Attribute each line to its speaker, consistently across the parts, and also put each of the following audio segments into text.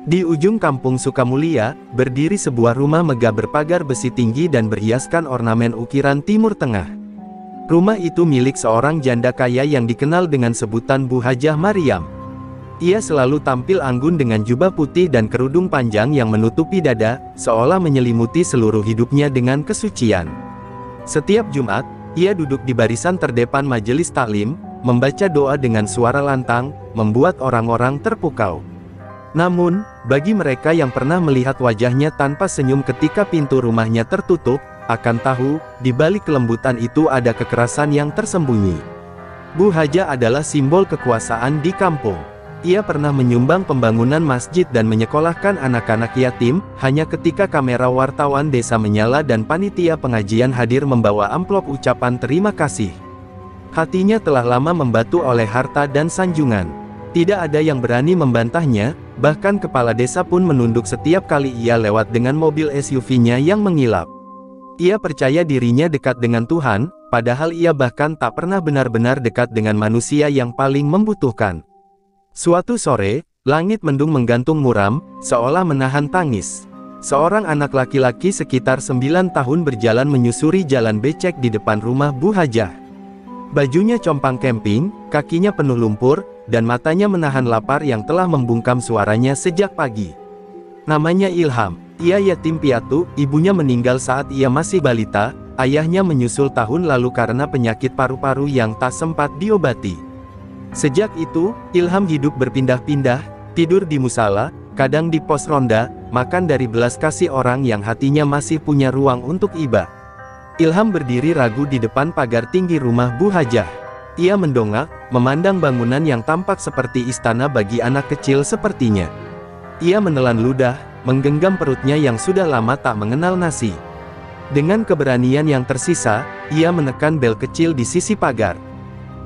Speaker 1: Di ujung kampung Sukamulia, berdiri sebuah rumah megah berpagar besi tinggi dan berhiaskan ornamen ukiran Timur Tengah. Rumah itu milik seorang janda kaya yang dikenal dengan sebutan Bu Hajah Maryam. Ia selalu tampil anggun dengan jubah putih dan kerudung panjang yang menutupi dada, seolah menyelimuti seluruh hidupnya dengan kesucian. Setiap Jumat, ia duduk di barisan terdepan majelis taklim, membaca doa dengan suara lantang, membuat orang-orang terpukau. Namun, bagi mereka yang pernah melihat wajahnya tanpa senyum ketika pintu rumahnya tertutup, akan tahu, di balik kelembutan itu ada kekerasan yang tersembunyi. Bu Hajah adalah simbol kekuasaan di kampung. Ia pernah menyumbang pembangunan masjid dan menyekolahkan anak-anak yatim, hanya ketika kamera wartawan desa menyala dan panitia pengajian hadir membawa amplop ucapan terima kasih. Hatinya telah lama membatu oleh harta dan sanjungan. Tidak ada yang berani membantahnya, bahkan kepala desa pun menunduk setiap kali ia lewat dengan mobil SUV-nya yang mengilap. Ia percaya dirinya dekat dengan Tuhan, padahal ia bahkan tak pernah benar-benar dekat dengan manusia yang paling membutuhkan. Suatu sore, langit mendung menggantung muram, seolah menahan tangis. Seorang anak laki-laki sekitar 9 tahun berjalan menyusuri jalan becek di depan rumah Bu Hajah. Bajunya compang camping, kakinya penuh lumpur, dan matanya menahan lapar yang telah membungkam suaranya sejak pagi. Namanya Ilham. Ia yatim piatu, ibunya meninggal saat ia masih balita, ayahnya menyusul tahun lalu karena penyakit paru-paru yang tak sempat diobati. Sejak itu, Ilham hidup berpindah-pindah, tidur di musala, kadang di pos ronda, makan dari belas kasih orang yang hatinya masih punya ruang untuk iba. Ilham berdiri ragu di depan pagar tinggi rumah Bu Hajah. Ia mendongak, memandang bangunan yang tampak seperti istana bagi anak kecil sepertinya. Ia menelan ludah, menggenggam perutnya yang sudah lama tak mengenal nasi. Dengan keberanian yang tersisa, ia menekan bel kecil di sisi pagar.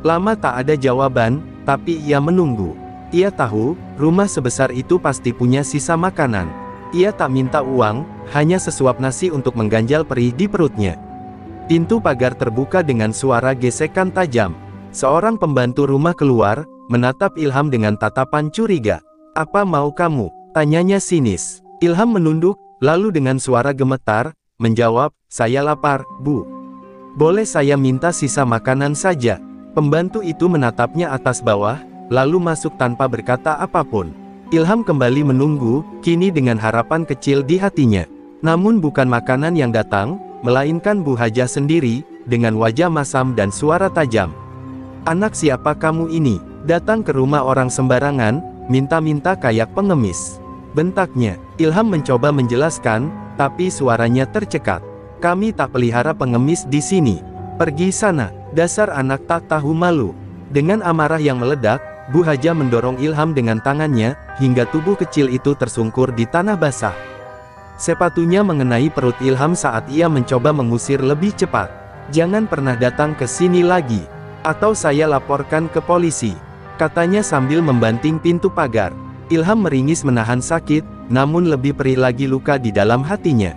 Speaker 1: Lama tak ada jawaban, tapi ia menunggu. Ia tahu, rumah sebesar itu pasti punya sisa makanan. Ia tak minta uang, hanya sesuap nasi untuk mengganjal perih di perutnya. Pintu pagar terbuka dengan suara gesekan tajam. Seorang pembantu rumah keluar, menatap Ilham dengan tatapan curiga. "Apa mau kamu?" tanyanya sinis. Ilham menunduk, lalu dengan suara gemetar, menjawab, "Saya lapar, Bu. Boleh saya minta sisa makanan saja?" Pembantu itu menatapnya atas bawah, lalu masuk tanpa berkata apapun. Ilham kembali menunggu, kini dengan harapan kecil di hatinya. Namun bukan makanan yang datang, melainkan Bu Hajah sendiri, dengan wajah masam dan suara tajam. "Anak siapa kamu ini? Datang ke rumah orang sembarangan, minta-minta kayak pengemis," bentaknya. Ilham mencoba menjelaskan, tapi suaranya tercekat. "Kami tak pelihara pengemis di sini. Pergi sana, dasar anak tak tahu malu." Dengan amarah yang meledak, Bu Hajah mendorong Ilham dengan tangannya, hingga tubuh kecil itu tersungkur di tanah basah. Sepatunya mengenai perut Ilham saat ia mencoba mengusir lebih cepat. "Jangan pernah datang ke sini lagi, atau saya laporkan ke polisi," katanya sambil membanting pintu pagar. Ilham meringis menahan sakit, namun lebih perih lagi luka di dalam hatinya.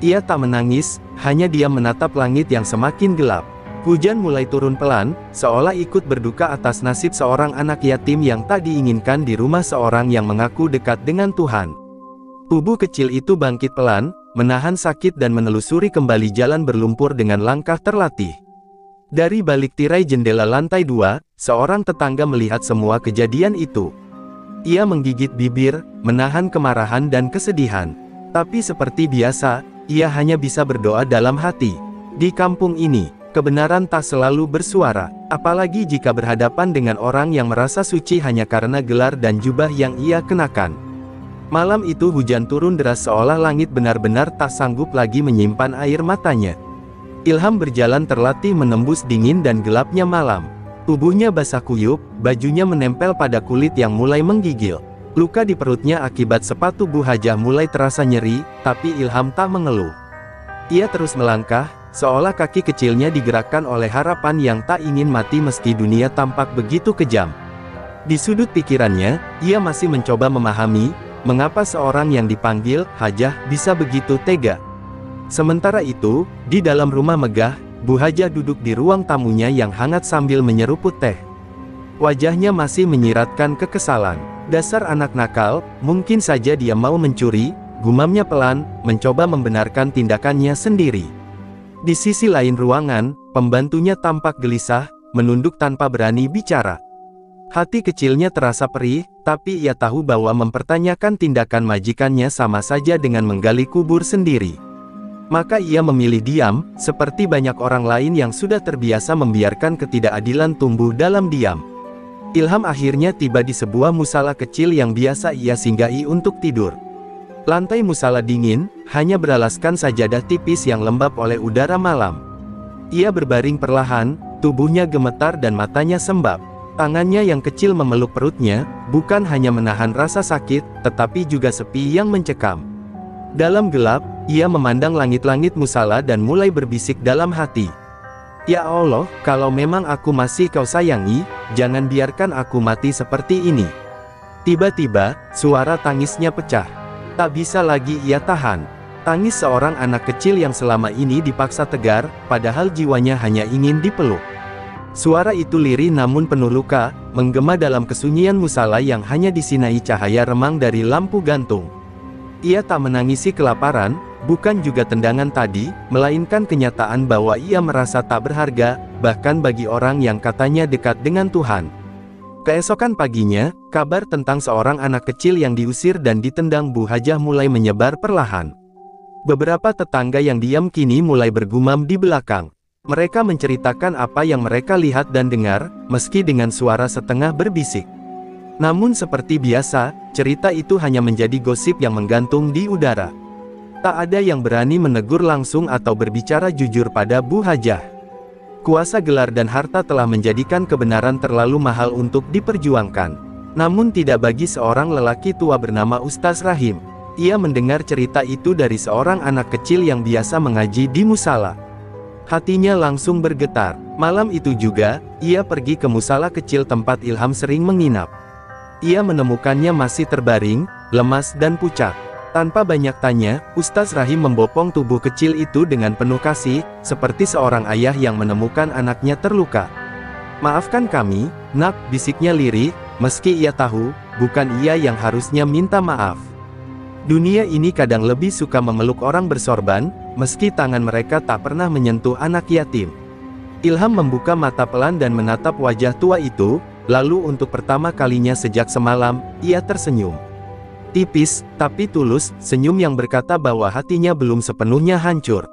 Speaker 1: Ia tak menangis, hanya diam menatap langit yang semakin gelap. Hujan mulai turun pelan, seolah ikut berduka atas nasib seorang anak yatim yang tak diinginkan di rumah seorang yang mengaku dekat dengan Tuhan. Tubuh kecil itu bangkit pelan, menahan sakit dan menelusuri kembali jalan berlumpur dengan langkah terlatih. Dari balik tirai jendela lantai 2, seorang tetangga melihat semua kejadian itu. Ia menggigit bibir, menahan kemarahan dan kesedihan. Tapi seperti biasa, ia hanya bisa berdoa dalam hati. Di kampung ini, kebenaran tak selalu bersuara, apalagi jika berhadapan dengan orang yang merasa suci hanya karena gelar dan jubah yang ia kenakan. Malam itu hujan turun deras seolah langit benar-benar tak sanggup lagi menyimpan air matanya. Ilham berjalan terlatih menembus dingin dan gelapnya malam. Tubuhnya basah kuyup, bajunya menempel pada kulit yang mulai menggigil. Luka di perutnya akibat sepatu Bu Hajah mulai terasa nyeri, tapi Ilham tak mengeluh. Ia terus melangkah, seolah kaki kecilnya digerakkan oleh harapan yang tak ingin mati meski dunia tampak begitu kejam. Di sudut pikirannya, ia masih mencoba memahami, mengapa seorang yang dipanggil Hajah bisa begitu tega. Sementara itu, di dalam rumah megah, Bu Hajah duduk di ruang tamunya yang hangat sambil menyeruput teh. Wajahnya masih menyiratkan kekesalan. Dasar anak nakal, mungkin saja dia mau mencuri, gumamnya pelan, mencoba membenarkan tindakannya sendiri. Di sisi lain ruangan, pembantunya tampak gelisah, menunduk tanpa berani bicara. Hati kecilnya terasa perih, tapi ia tahu bahwa mempertanyakan tindakan majikannya sama saja dengan menggali kubur sendiri. Maka ia memilih diam, seperti banyak orang lain yang sudah terbiasa membiarkan ketidakadilan tumbuh dalam diam. Ilham akhirnya tiba di sebuah musala kecil yang biasa ia singgahi untuk tidur. Lantai musala dingin, hanya beralaskan sajadah tipis yang lembab oleh udara malam. Ia berbaring perlahan, tubuhnya gemetar dan matanya sembab. Tangannya yang kecil memeluk perutnya, bukan hanya menahan rasa sakit, tetapi juga sepi yang mencekam. Dalam gelap, ia memandang langit-langit musala dan mulai berbisik dalam hati. Ya Allah, kalau memang aku masih kau sayangi, jangan biarkan aku mati seperti ini. Tiba-tiba, suara tangisnya pecah. Tak bisa lagi ia tahan. Tangis seorang anak kecil yang selama ini dipaksa tegar, padahal jiwanya hanya ingin dipeluk. Suara itu lirih namun penuh luka, menggema dalam kesunyian musala yang hanya disinai cahaya remang dari lampu gantung. Ia tak menangisi kelaparan, bukan juga tendangan tadi, melainkan kenyataan bahwa ia merasa tak berharga, bahkan bagi orang yang katanya dekat dengan Tuhan. Keesokan paginya, kabar tentang seorang anak kecil yang diusir dan ditendang Bu Hajah mulai menyebar perlahan. Beberapa tetangga yang diam kini mulai bergumam di belakang. Mereka menceritakan apa yang mereka lihat dan dengar, meski dengan suara setengah berbisik. Namun seperti biasa, cerita itu hanya menjadi gosip yang menggantung di udara. Tak ada yang berani menegur langsung atau berbicara jujur pada Bu Hajah. Kuasa gelar dan harta telah menjadikan kebenaran terlalu mahal untuk diperjuangkan. Namun tidak bagi seorang lelaki tua bernama Ustaz Rahim. Ia mendengar cerita itu dari seorang anak kecil yang biasa mengaji di musala. Hatinya langsung bergetar. Malam itu juga, ia pergi ke musala kecil tempat Ilham sering menginap. Ia menemukannya masih terbaring, lemas dan pucat. Tanpa banyak tanya, Ustaz Rahim membopong tubuh kecil itu dengan penuh kasih, seperti seorang ayah yang menemukan anaknya terluka. "Maafkan kami, Nak," bisiknya lirih, meski ia tahu, bukan ia yang harusnya minta maaf. Dunia ini kadang lebih suka memeluk orang bersorban, meski tangan mereka tak pernah menyentuh anak yatim. Ilham membuka mata pelan dan menatap wajah tua itu, lalu untuk pertama kalinya sejak semalam, ia tersenyum. Tipis, tapi tulus, senyum yang berkata bahwa hatinya belum sepenuhnya hancur.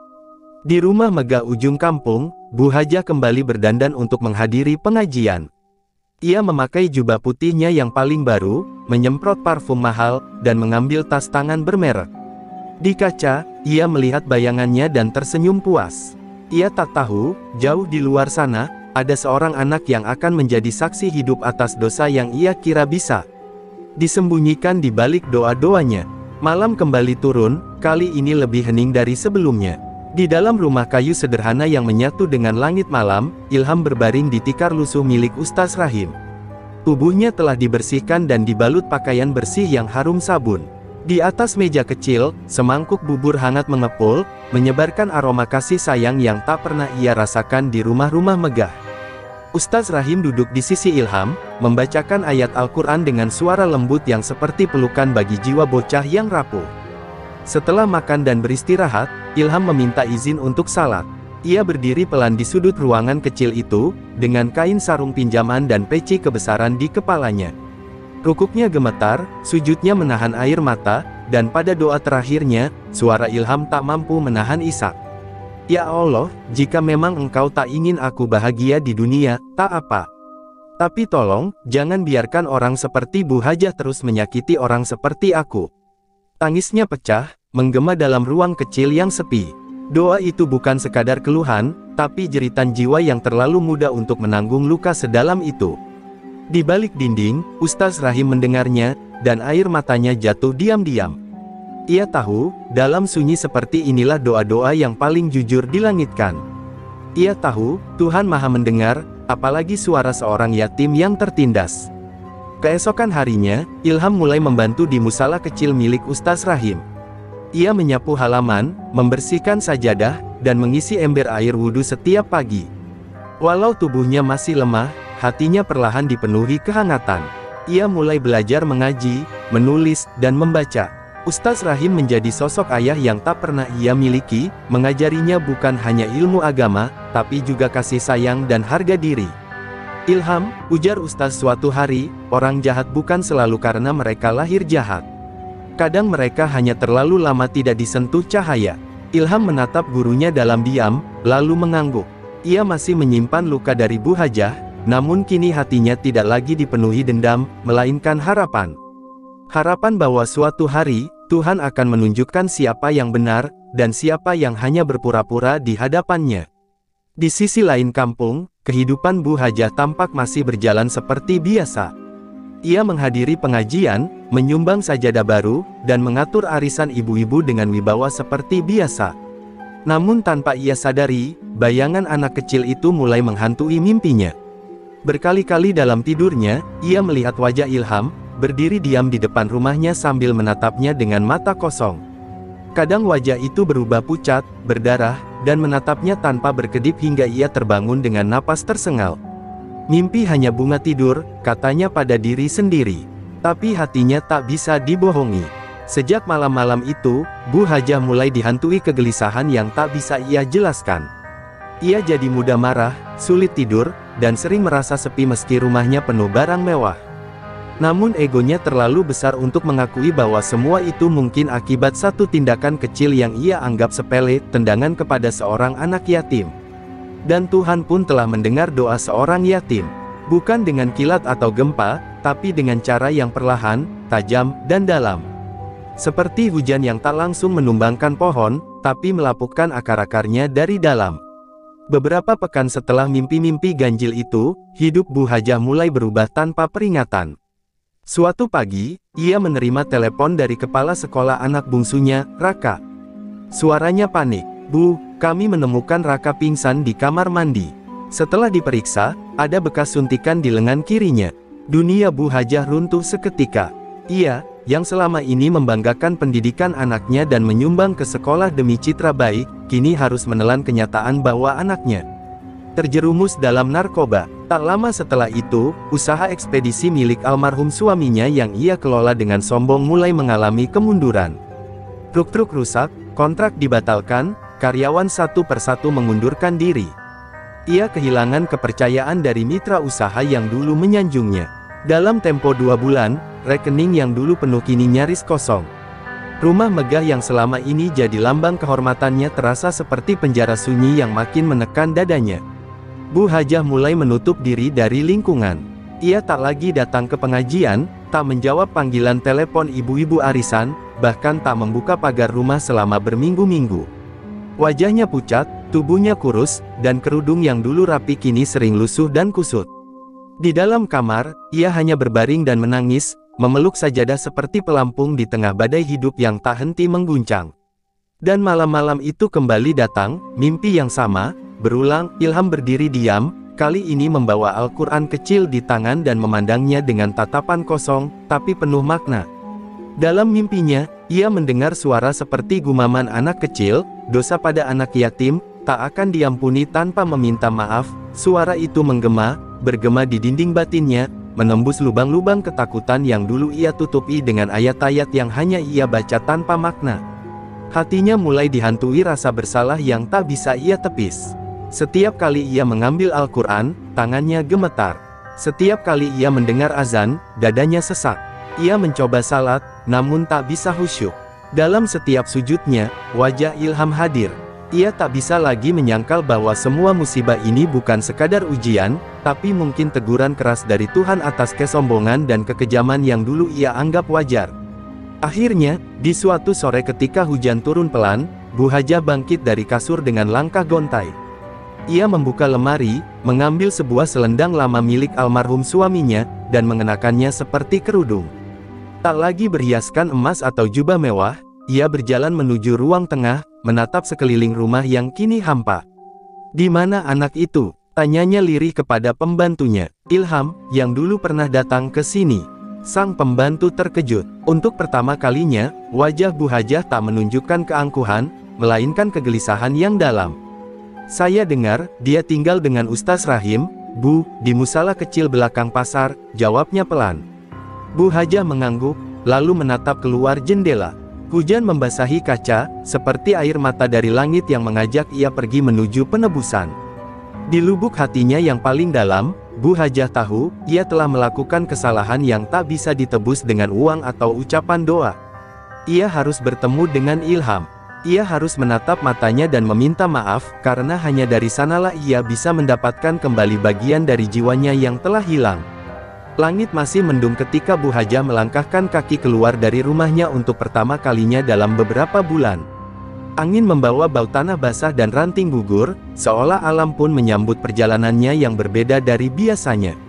Speaker 1: Di rumah megah ujung kampung, Bu Hajah kembali berdandan untuk menghadiri pengajian. Ia memakai jubah putihnya yang paling baru, menyemprot parfum mahal, dan mengambil tas tangan bermerek. Di kaca, ia melihat bayangannya dan tersenyum puas. Ia tak tahu, jauh di luar sana, ada seorang anak yang akan menjadi saksi hidup atas dosa yang ia kira bisa disembunyikan di balik doa-doanya. Malam kembali turun, kali ini lebih hening dari sebelumnya. Di dalam rumah kayu sederhana yang menyatu dengan langit malam, Ilham berbaring di tikar lusuh milik Ustaz Rahim. Tubuhnya telah dibersihkan dan dibalut pakaian bersih yang harum sabun. Di atas meja kecil, semangkuk bubur hangat mengepul, menyebarkan aroma kasih sayang yang tak pernah ia rasakan di rumah-rumah megah. Ustaz Rahim duduk di sisi Ilham, membacakan ayat Al-Quran dengan suara lembut yang seperti pelukan bagi jiwa bocah yang rapuh. Setelah makan dan beristirahat, Ilham meminta izin untuk salat. Ia berdiri pelan di sudut ruangan kecil itu, dengan kain sarung pinjaman dan peci kebesaran di kepalanya. Rukuknya gemetar, sujudnya menahan air mata, dan pada doa terakhirnya, suara Ilham tak mampu menahan isak. "Ya Allah, jika memang Engkau tak ingin aku bahagia di dunia, tak apa. Tapi tolong, jangan biarkan orang seperti Bu Hajah terus menyakiti orang seperti aku." Tangisnya pecah, menggema dalam ruang kecil yang sepi. Doa itu bukan sekadar keluhan, tapi jeritan jiwa yang terlalu muda untuk menanggung luka sedalam itu. Di balik dinding, Ustaz Rahim mendengarnya, dan air matanya jatuh diam-diam. Ia tahu, dalam sunyi seperti inilah doa-doa yang paling jujur dilangitkan. Ia tahu, Tuhan Maha mendengar, apalagi suara seorang yatim yang tertindas. Keesokan harinya, Ilham mulai membantu di musala kecil milik Ustaz Rahim. Ia menyapu halaman, membersihkan sajadah, dan mengisi ember air wudhu setiap pagi. Walau tubuhnya masih lemah, hatinya perlahan dipenuhi kehangatan. Ia mulai belajar mengaji, menulis, dan membaca. Ustaz Rahim menjadi sosok ayah yang tak pernah ia miliki, mengajarinya bukan hanya ilmu agama, tapi juga kasih sayang dan harga diri. Ilham, ujar Ustaz suatu hari, orang jahat bukan selalu karena mereka lahir jahat. Kadang mereka hanya terlalu lama tidak disentuh cahaya. Ilham menatap gurunya dalam diam, lalu mengangguk. Ia masih menyimpan luka dari Bu Hajah, namun kini hatinya tidak lagi dipenuhi dendam, melainkan harapan. Harapan bahwa suatu hari, Tuhan akan menunjukkan siapa yang benar, dan siapa yang hanya berpura-pura di hadapannya. Di sisi lain kampung, kehidupan Bu Hajah tampak masih berjalan seperti biasa. Ia menghadiri pengajian, menyumbang sajadah baru, dan mengatur arisan ibu-ibu dengan wibawa seperti biasa. Namun tanpa ia sadari, bayangan anak kecil itu mulai menghantui mimpinya. Berkali-kali dalam tidurnya, ia melihat wajah Ilham, berdiri diam di depan rumahnya sambil menatapnya dengan mata kosong. Kadang wajah itu berubah pucat, berdarah, dan menatapnya tanpa berkedip hingga ia terbangun dengan napas tersengal. Mimpi hanya bunga tidur, katanya pada diri sendiri. Tapi hatinya tak bisa dibohongi. Sejak malam-malam itu, Bu Hajah mulai dihantui kegelisahan yang tak bisa ia jelaskan. Ia jadi mudah marah, sulit tidur, dan sering merasa sepi meski rumahnya penuh barang mewah. Namun egonya terlalu besar untuk mengakui bahwa semua itu mungkin akibat satu tindakan kecil yang ia anggap sepele, tendangan kepada seorang anak yatim. Dan Tuhan pun telah mendengar doa seorang yatim. Bukan dengan kilat atau gempa, tapi dengan cara yang perlahan, tajam, dan dalam. Seperti hujan yang tak langsung menumbangkan pohon, tapi melapukkan akar-akarnya dari dalam. Beberapa pekan setelah mimpi-mimpi ganjil itu, hidup Bu Hajah mulai berubah tanpa peringatan. Suatu pagi, ia menerima telepon dari kepala sekolah anak bungsunya, Raka. Suaranya panik. "Bu, kami menemukan Raka pingsan di kamar mandi." Setelah diperiksa, ada bekas suntikan di lengan kirinya. Dunia Bu Hajah runtuh seketika. Ia, yang selama ini membanggakan pendidikan anaknya dan menyumbang ke sekolah demi citra baik, kini harus menelan kenyataan bahwa anaknya terjerumus dalam narkoba. Tak lama setelah itu, usaha ekspedisi milik almarhum suaminya yang ia kelola dengan sombong mulai mengalami kemunduran. Truk-truk rusak, kontrak dibatalkan, karyawan satu persatu mengundurkan diri. Ia kehilangan kepercayaan dari mitra usaha yang dulu menyanjungnya. Dalam tempo 2 bulan, rekening yang dulu penuh kini nyaris kosong. Rumah megah yang selama ini jadi lambang kehormatannya terasa seperti penjara sunyi yang makin menekan dadanya. Bu Hajah mulai menutup diri dari lingkungan. Ia tak lagi datang ke pengajian, tak menjawab panggilan telepon ibu-ibu arisan, bahkan tak membuka pagar rumah selama berminggu-minggu. Wajahnya pucat, tubuhnya kurus, dan kerudung yang dulu rapi kini sering lusuh dan kusut. Di dalam kamar, ia hanya berbaring dan menangis, memeluk sajadah seperti pelampung di tengah badai hidup yang tak henti mengguncang. Dan malam-malam itu kembali datang, mimpi yang sama, berulang. Ilham berdiri diam, kali ini membawa Al-Quran kecil di tangan dan memandangnya dengan tatapan kosong, tapi penuh makna. Dalam mimpinya, ia mendengar suara seperti gumaman anak kecil, "Dosa pada anak yatim, tak akan diampuni tanpa meminta maaf." Suara itu bergema di dinding batinnya, menembus lubang-lubang ketakutan yang dulu ia tutupi dengan ayat-ayat yang hanya ia baca tanpa makna. Hatinya mulai dihantui rasa bersalah yang tak bisa ia tepis. Setiap kali ia mengambil Al-Quran, tangannya gemetar. Setiap kali ia mendengar azan, dadanya sesak. Ia mencoba salat, namun tak bisa khusyuk. Dalam setiap sujudnya, wajah Ilham hadir. Ia tak bisa lagi menyangkal bahwa semua musibah ini bukan sekadar ujian, tapi mungkin teguran keras dari Tuhan atas kesombongan dan kekejaman yang dulu ia anggap wajar. Akhirnya, di suatu sore ketika hujan turun pelan, Bu Hajah bangkit dari kasur dengan langkah gontai. Ia membuka lemari, mengambil sebuah selendang lama milik almarhum suaminya, dan mengenakannya seperti kerudung. Tak lagi berhiaskan emas atau jubah mewah, ia berjalan menuju ruang tengah, menatap sekeliling rumah yang kini hampa. "Di mana anak itu?" tanyanya lirih kepada pembantunya. "Ilham, yang dulu pernah datang ke sini." Sang pembantu terkejut. Untuk pertama kalinya, wajah Bu Hajah tak menunjukkan keangkuhan, melainkan kegelisahan yang dalam. "Saya dengar, dia tinggal dengan Ustaz Rahim, Bu, di musala kecil belakang pasar," jawabnya pelan. Bu Hajah mengangguk, lalu menatap keluar jendela. Hujan membasahi kaca, seperti air mata dari langit yang mengajak ia pergi menuju penebusan. Di lubuk hatinya yang paling dalam, Bu Hajah tahu, ia telah melakukan kesalahan yang tak bisa ditebus dengan uang atau ucapan doa. Ia harus bertemu dengan Ilham. Ia harus menatap matanya dan meminta maaf, karena hanya dari sanalah ia bisa mendapatkan kembali bagian dari jiwanya yang telah hilang. Langit masih mendung ketika Bu Hajah melangkahkan kaki keluar dari rumahnya untuk pertama kalinya dalam beberapa bulan. Angin membawa bau tanah basah dan ranting gugur, seolah alam pun menyambut perjalanannya yang berbeda dari biasanya.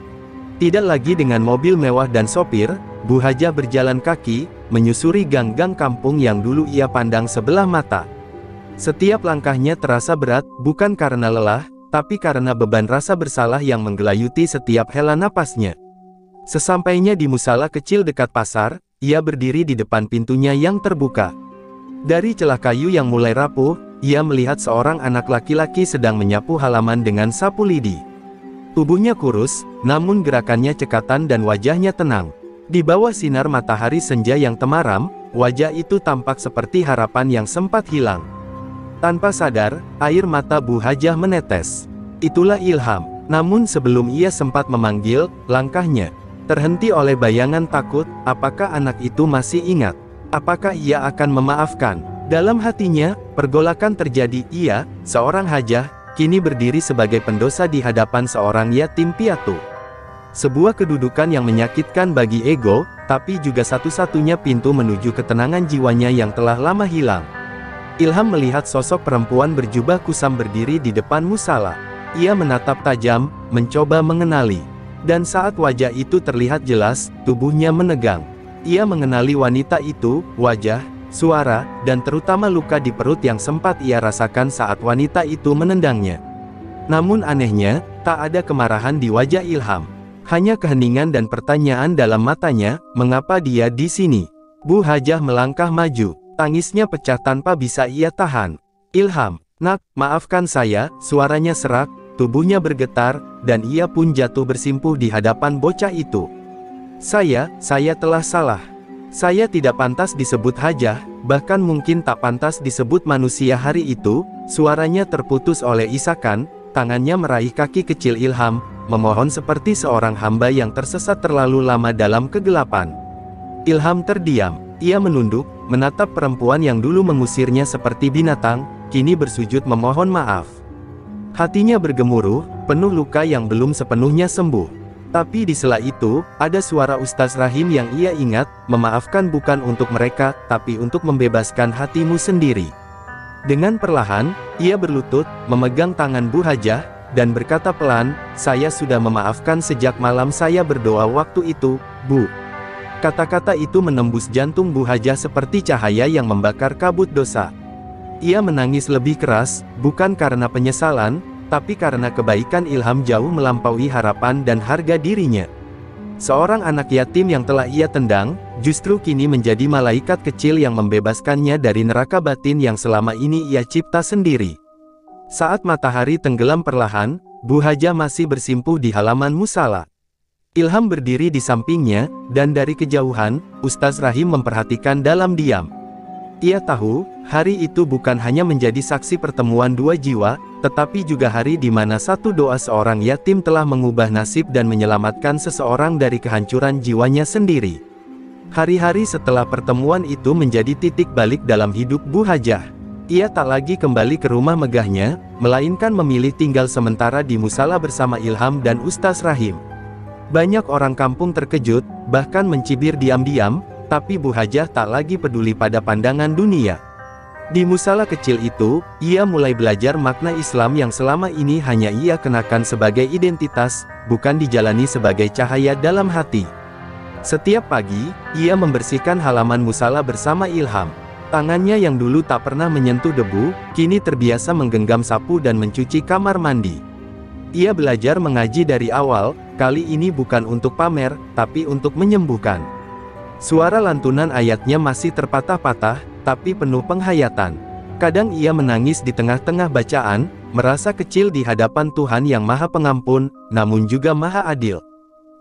Speaker 1: Tidak lagi dengan mobil mewah dan sopir, Bu Hajah berjalan kaki, menyusuri gang-gang kampung yang dulu ia pandang sebelah mata. Setiap langkahnya terasa berat, bukan karena lelah, tapi karena beban rasa bersalah yang menggelayuti setiap hela napasnya. Sesampainya di musala kecil dekat pasar, ia berdiri di depan pintunya yang terbuka. Dari celah kayu yang mulai rapuh, ia melihat seorang anak laki-laki sedang menyapu halaman dengan sapu lidi. Tubuhnya kurus, namun gerakannya cekatan dan wajahnya tenang. Di bawah sinar matahari senja yang temaram, wajah itu tampak seperti harapan yang sempat hilang. Tanpa sadar, air mata Bu Hajah menetes. Itulah Ilham. Namun sebelum ia sempat memanggil, langkahnya terhenti oleh bayangan takut. Apakah anak itu masih ingat? Apakah ia akan memaafkan? Dalam hatinya, pergolakan terjadi. Ia, seorang hajah, kini berdiri sebagai pendosa di hadapan seorang yatim piatu. Sebuah kedudukan yang menyakitkan bagi ego, tapi juga satu-satunya pintu menuju ketenangan jiwanya yang telah lama hilang. Ilham melihat sosok perempuan berjubah kusam berdiri di depan musala. Ia menatap tajam, mencoba mengenali. Dan saat wajah itu terlihat jelas, tubuhnya menegang. Ia mengenali wanita itu, wajah, suara, dan terutama luka di perut yang sempat ia rasakan saat wanita itu menendangnya. Namun anehnya, tak ada kemarahan di wajah Ilham. Hanya keheningan dan pertanyaan dalam matanya, mengapa dia di sini? Bu Hajah melangkah maju, tangisnya pecah tanpa bisa ia tahan. Ilham, nak, maafkan saya, suaranya serak, tubuhnya bergetar, dan ia pun jatuh bersimpuh di hadapan bocah itu. Saya telah salah. Saya tidak pantas disebut hajah, bahkan mungkin tak pantas disebut manusia hari itu. Suaranya terputus oleh isakan, tangannya meraih kaki kecil Ilham, memohon seperti seorang hamba yang tersesat terlalu lama dalam kegelapan. Ilham terdiam, ia menunduk, menatap perempuan yang dulu mengusirnya seperti binatang, kini bersujud memohon maaf. Hatinya bergemuruh, penuh luka yang belum sepenuhnya sembuh. Tapi di sela itu, ada suara Ustaz Rahim yang ia ingat, memaafkan bukan untuk mereka, tapi untuk membebaskan hatimu sendiri. Dengan perlahan, ia berlutut, memegang tangan Bu Hajah, dan berkata pelan, saya sudah memaafkan sejak malam saya berdoa waktu itu, Bu. Kata-kata itu menembus jantung Bu Hajah seperti cahaya yang membakar kabut dosa. Ia menangis lebih keras, bukan karena penyesalan, tapi karena kebaikan Ilham jauh melampaui harapan dan harga dirinya. Seorang anak yatim yang telah ia tendang, justru kini menjadi malaikat kecil yang membebaskannya dari neraka batin yang selama ini ia cipta sendiri. Saat matahari tenggelam perlahan, Bu Hajah masih bersimpuh di halaman musala. Ilham berdiri di sampingnya, dan dari kejauhan, Ustaz Rahim memperhatikan dalam diam. Ia tahu, hari itu bukan hanya menjadi saksi pertemuan dua jiwa, tetapi juga hari di mana satu doa seorang yatim telah mengubah nasib dan menyelamatkan seseorang dari kehancuran jiwanya sendiri. Hari-hari setelah pertemuan itu menjadi titik balik dalam hidup Bu Hajah. Ia tak lagi kembali ke rumah megahnya, melainkan memilih tinggal sementara di musala bersama Ilham dan Ustaz Rahim. Banyak orang kampung terkejut, bahkan mencibir diam-diam, tapi Bu Hajah tak lagi peduli pada pandangan dunia. Di musala kecil itu, ia mulai belajar makna Islam yang selama ini hanya ia kenakan sebagai identitas, bukan dijalani sebagai cahaya dalam hati. Setiap pagi, ia membersihkan halaman musala bersama Ilham. Tangannya yang dulu tak pernah menyentuh debu, kini terbiasa menggenggam sapu dan mencuci kamar mandi. Ia belajar mengaji dari awal, kali ini bukan untuk pamer, tapi untuk menyembuhkan. Suara lantunan ayatnya masih terpatah-patah, tapi penuh penghayatan. Kadang ia menangis di tengah-tengah bacaan, merasa kecil di hadapan Tuhan yang Maha Pengampun, namun juga Maha Adil.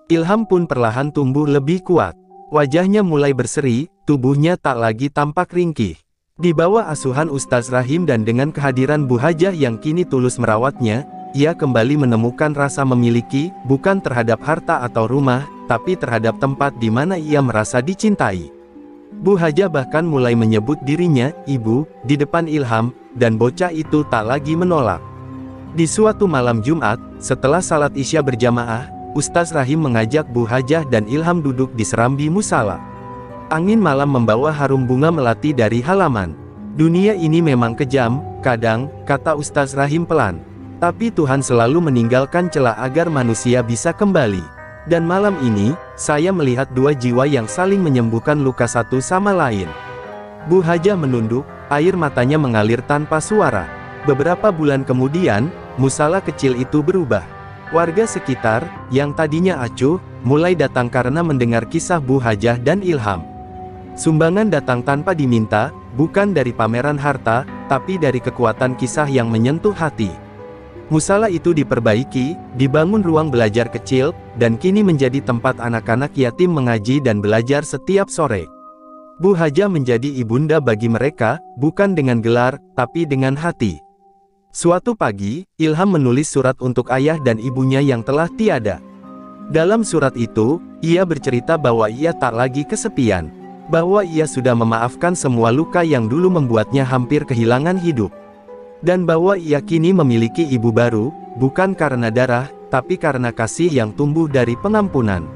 Speaker 1: Ilham pun perlahan tumbuh lebih kuat. Wajahnya mulai berseri, tubuhnya tak lagi tampak ringkih. Di bawah asuhan Ustaz Rahim dan dengan kehadiran Bu Hajah yang kini tulus merawatnya, ia kembali menemukan rasa memiliki, bukan terhadap harta atau rumah, tapi terhadap tempat di mana ia merasa dicintai. Bu Hajah bahkan mulai menyebut dirinya, Ibu, di depan Ilham, dan bocah itu tak lagi menolak. Di suatu malam Jumat, setelah salat Isya berjamaah, Ustaz Rahim mengajak Bu Hajah dan Ilham duduk di serambi musala. Angin malam membawa harum bunga melati dari halaman. Dunia ini memang kejam, kadang, kata Ustaz Rahim pelan. Tapi Tuhan selalu meninggalkan celah agar manusia bisa kembali. Dan malam ini, saya melihat dua jiwa yang saling menyembuhkan luka satu sama lain. Bu Hajah menunduk, air matanya mengalir tanpa suara. Beberapa bulan kemudian, musala kecil itu berubah. Warga sekitar, yang tadinya acuh, mulai datang karena mendengar kisah Bu Hajah dan Ilham. Sumbangan datang tanpa diminta, bukan dari pameran harta, tapi dari kekuatan kisah yang menyentuh hati. Musala itu diperbaiki, dibangun ruang belajar kecil, dan kini menjadi tempat anak-anak yatim mengaji dan belajar setiap sore. Bu Hajah menjadi ibunda bagi mereka, bukan dengan gelar, tapi dengan hati. Suatu pagi, Ilham menulis surat untuk ayah dan ibunya yang telah tiada. Dalam surat itu, ia bercerita bahwa ia tak lagi kesepian. Bahwa ia sudah memaafkan semua luka yang dulu membuatnya hampir kehilangan hidup. Dan bahwa ia kini memiliki ibu baru, bukan karena darah, tapi karena kasih yang tumbuh dari pengampunan.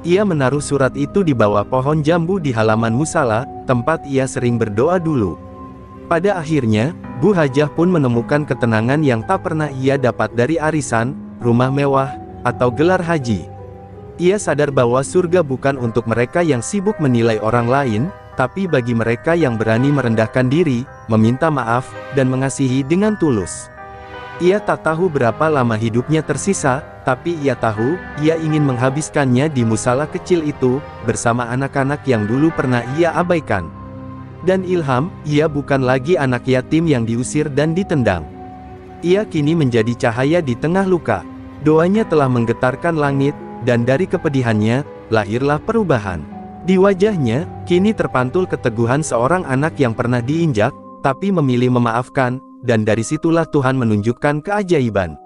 Speaker 1: Ia menaruh surat itu di bawah pohon jambu di halaman musala, tempat ia sering berdoa dulu. Pada akhirnya, Bu Hajah pun menemukan ketenangan yang tak pernah ia dapat dari arisan, rumah mewah, atau gelar haji. Ia sadar bahwa surga bukan untuk mereka yang sibuk menilai orang lain, tapi bagi mereka yang berani merendahkan diri, meminta maaf, dan mengasihi dengan tulus. Ia tak tahu berapa lama hidupnya tersisa, tapi ia tahu, ia ingin menghabiskannya di musala kecil itu, bersama anak-anak yang dulu pernah ia abaikan. Dan Ilham, ia bukan lagi anak yatim yang diusir dan ditendang. Ia kini menjadi cahaya di tengah luka. Doanya telah menggetarkan langit, dan dari kepedihannya, lahirlah perubahan. Di wajahnya, kini terpantul keteguhan seorang anak yang pernah diinjak, tapi memilih memaafkan, dan dari situlah Tuhan menunjukkan keajaiban.